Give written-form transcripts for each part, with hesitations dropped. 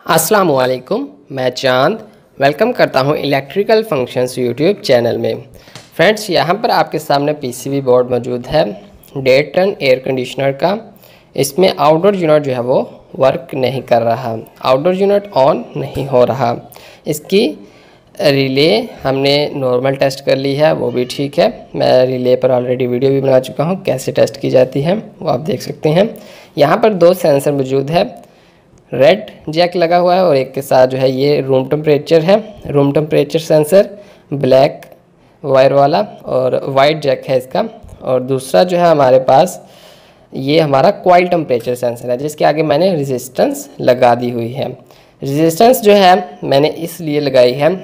अस्सलाम वालेकुम, मैं चांद वेलकम करता हूं इलेक्ट्रिकल फंक्शंस यूट्यूब चैनल में। फ्रेंड्स, यहां पर आपके सामने पीसीबी बोर्ड मौजूद है डेटन एयर कंडीशनर का। इसमें आउटडोर यूनिट जो है वो वर्क नहीं कर रहा, आउटडोर यूनिट ऑन नहीं हो रहा। इसकी रिले हमने नॉर्मल टेस्ट कर ली है, वो भी ठीक है। मैं रिले पर ऑलरेडी वीडियो भी बना चुका हूँ, कैसे टेस्ट की जाती है वो आप देख सकते हैं। यहाँ पर दो सेंसर मौजूद है, रेड जैक लगा हुआ है और एक के साथ जो है ये रूम टेम्परेचर है, room temperature sensor black wire वाला, और वाइट जैक है इसका। और दूसरा जो है हमारे पास ये हमारा कॉइल टेम्परेचर सेंसर है, जिसके आगे मैंने रेजिस्टेंस लगा दी हुई है। रेजिस्टेंस जो है मैंने इसलिए लगाई है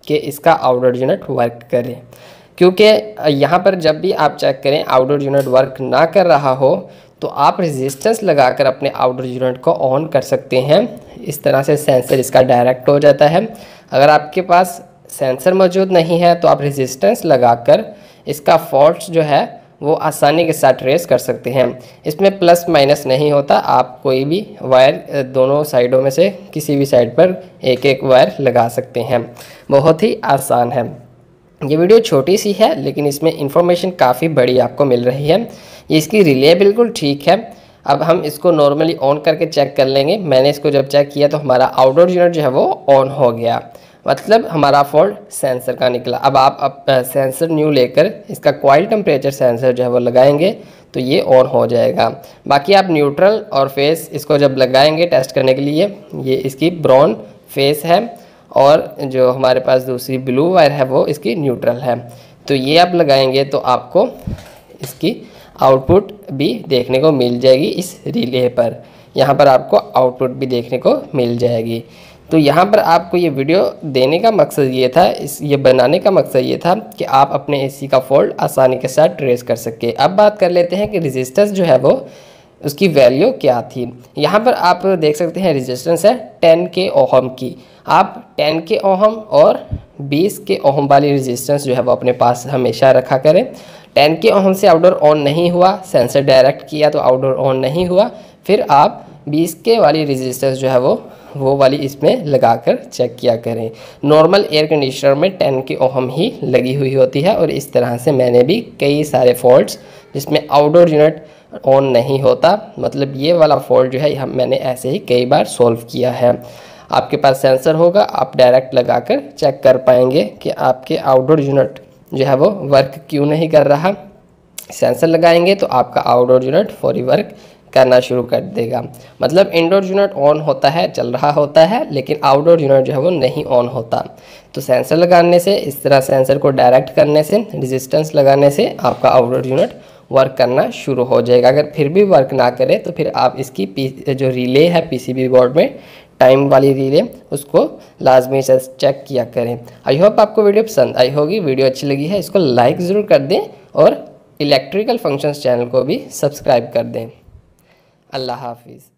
कि इसका आउटडोर यूनिट वर्क करे, क्योंकि यहाँ पर जब भी आप चेक करें आउटडोर यूनिट वर्क ना कर रहा हो तो आप रेजिस्टेंस लगाकर अपने आउटडोर यूनिट को ऑन कर सकते हैं। इस तरह से सेंसर इसका डायरेक्ट हो जाता है। अगर आपके पास सेंसर मौजूद नहीं है तो आप रेजिस्टेंस लगाकर इसका फॉल्ट जो है वो आसानी के साथ ट्रेस कर सकते हैं। इसमें प्लस माइनस नहीं होता, आप कोई भी वायर दोनों साइडों में से किसी भी साइड पर एक एक वायर लगा सकते हैं। बहुत ही आसान है। ये वीडियो छोटी सी है लेकिन इसमें इंफॉर्मेशन काफ़ी बड़ी आपको मिल रही है। इसकी रिले बिल्कुल ठीक है। अब हम इसको नॉर्मली ऑन करके चेक कर लेंगे। मैंने इसको जब चेक किया तो हमारा आउटडोर यूनिट जो है वो ऑन हो गया, मतलब हमारा फॉल्ट सेंसर का निकला। अब आप सेंसर न्यू लेकर इसका कॉइल टेम्परेचर सेंसर जो है वो लगाएंगे तो ये ऑन हो जाएगा। बाकी आप न्यूट्रल और फेस इसको जब लगाएंगे टेस्ट करने के लिए, ये इसकी ब्राउन फेस है और जो हमारे पास दूसरी ब्लू वायर है वो इसकी न्यूट्रल है। तो ये आप लगाएंगे तो आपको इसकी आउटपुट भी देखने को मिल जाएगी इस रिले पर। यहाँ पर आपको आउटपुट भी देखने को मिल जाएगी। तो यहाँ पर आपको ये वीडियो देने का मकसद ये था, ये बनाने का मकसद ये था कि आप अपने एसी का फॉल्ट आसानी के साथ ट्रेस कर सके। अब बात कर लेते हैं कि रेजिस्टेंस जो है वो उसकी वैल्यू क्या थी। यहाँ पर आप देख सकते हैं रेजिस्टेंस है 10 के ओहम की। आप 10 के ओहम और 20 के ओहम वाली रेजिस्टेंस जो है वो अपने पास हमेशा रखा करें। 10 के ओहम से आउटडोर ऑन नहीं हुआ, सेंसर डायरेक्ट किया तो आउटडोर ऑन नहीं हुआ, फिर आप 20 के वाली रेजिस्टेंस जो है वो वाली इसमें लगाकर चेक किया करें। नॉर्मल एयर कंडीशनर में 10 के ओहम ही लगी हुई होती है और इस तरह से मैंने भी कई सारे फॉल्ट्स जिसमें आउटडोर यूनिट ऑन नहीं होता, मतलब ये वाला फॉल्ट जो है मैंने ऐसे ही कई बार सॉल्व किया है। आपके पास सेंसर होगा, आप डायरेक्ट लगाकर चेक कर पाएंगे कि आपके आउटडोर यूनिट जो है वो वर्क क्यों नहीं कर रहा। सेंसर लगाएंगे तो आपका आउटडोर यूनिट फौरी वर्क करना शुरू कर देगा। मतलब इंडोर यूनिट ऑन होता है, चल रहा होता है, लेकिन आउटडोर यूनिट जो है वो नहीं ऑन होता। तो सेंसर लगाने से, इस तरह सेंसर को डायरेक्ट करने से, रेजिस्टेंस लगाने से आपका आउटडोर यूनिट वर्क करना शुरू हो जाएगा। अगर फिर भी वर्क ना करे तो फिर आप इसकी जो रिले है पीसीबी बोर्ड में, टाइम वाली रिले, उसको लाजमी से चेक किया करें। आई होप आपको वीडियो पसंद आई होगी। वीडियो अच्छी लगी है इसको लाइक ज़रूर कर दें और इलेक्ट्रिकल फंक्शंस चैनल को भी सब्सक्राइब कर दें। अल्लाह हाफिज़।